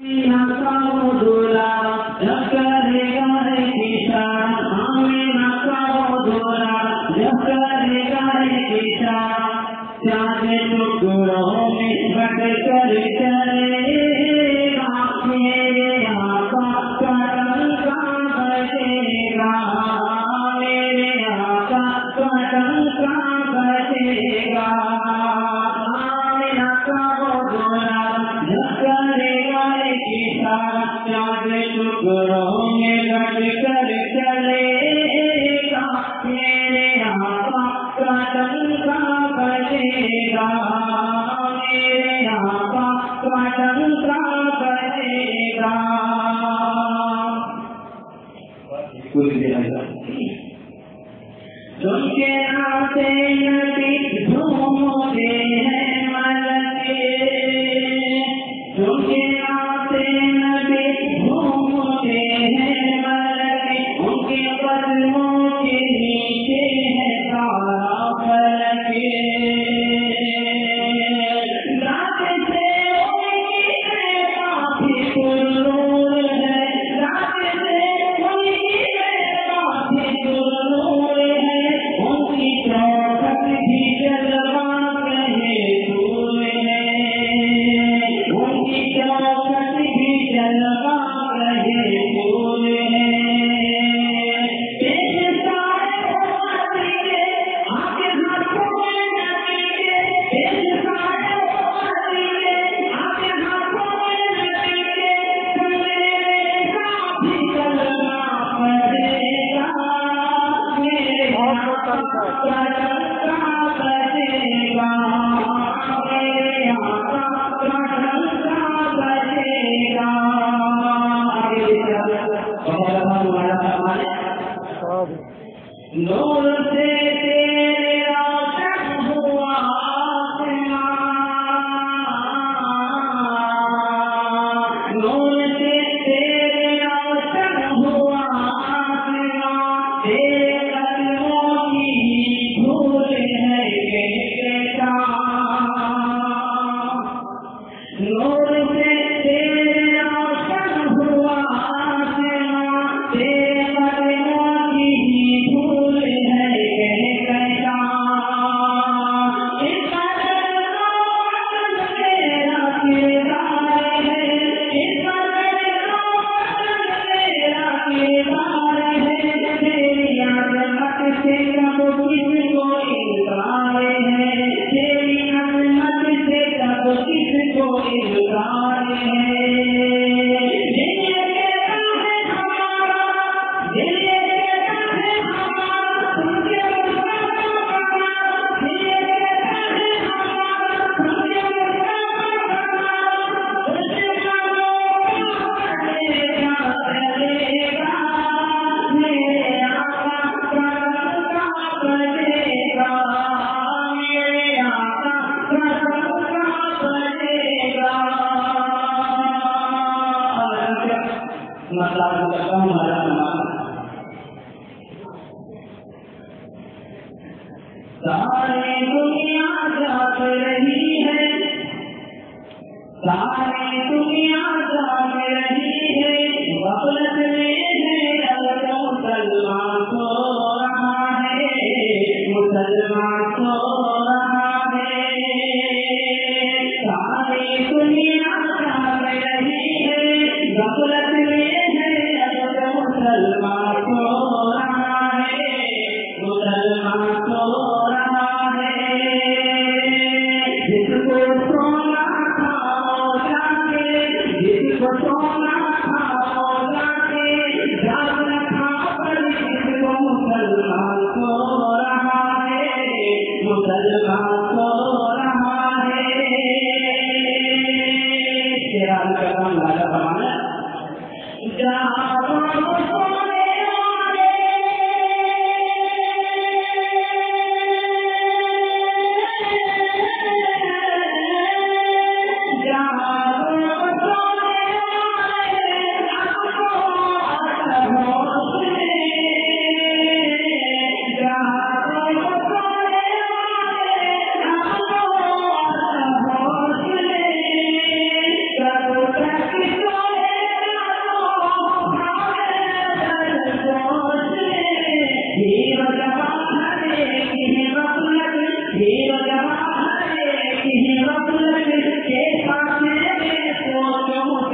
Thank you.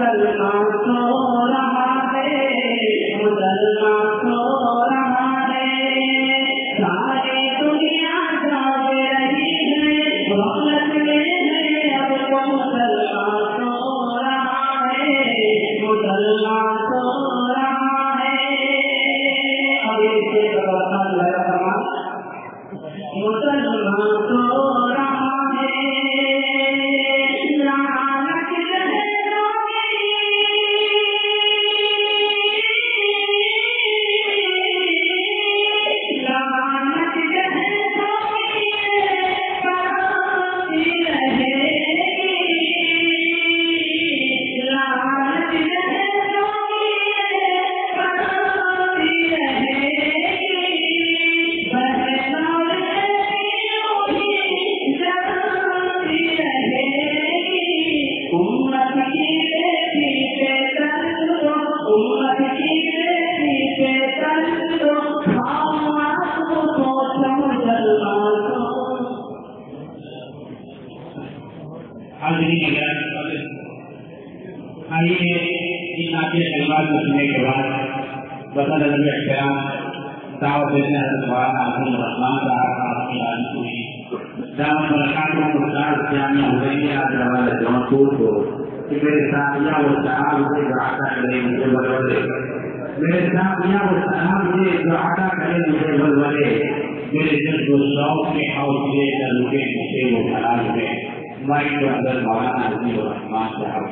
मुसलमान सो रहा है, मुसलमान सो रहा है, सारी दुनिया जाग रही है, रौनक में है अब तो मुसलमान सो रहा है, मुसलमान सो रहा है। अब इससे मुसलमान सो रहा है, लानत लहरों की, लानत लहरों की बरसती रहेगी, लानत लहरों की बरसती रहेगी, बहना उम्मत की बेटी पे तंग दो, उम्मत की बेटी पे तंग दो, आपको सोचो मुसलमान को। आइए इन नाते कलमात सुनने के बाद वतन नबी अहतराम दावत देने आखिरी रहमान का आपकी आदि हुई दावत बरकातों को साथ जामिया हुदैया दरवाजा जौनपुर को कि मेरे साथिया वो साहब मुझे जो आता करे मुझे बलवले, मेरे साथिया वो साहब मुझे जो आता करे मुझे बलवले, मेरे दिल को शौक के हौसले लुटे मुझे वो हलाल हुए। माइक के अंदर मौलाना नजीब रहमान साहब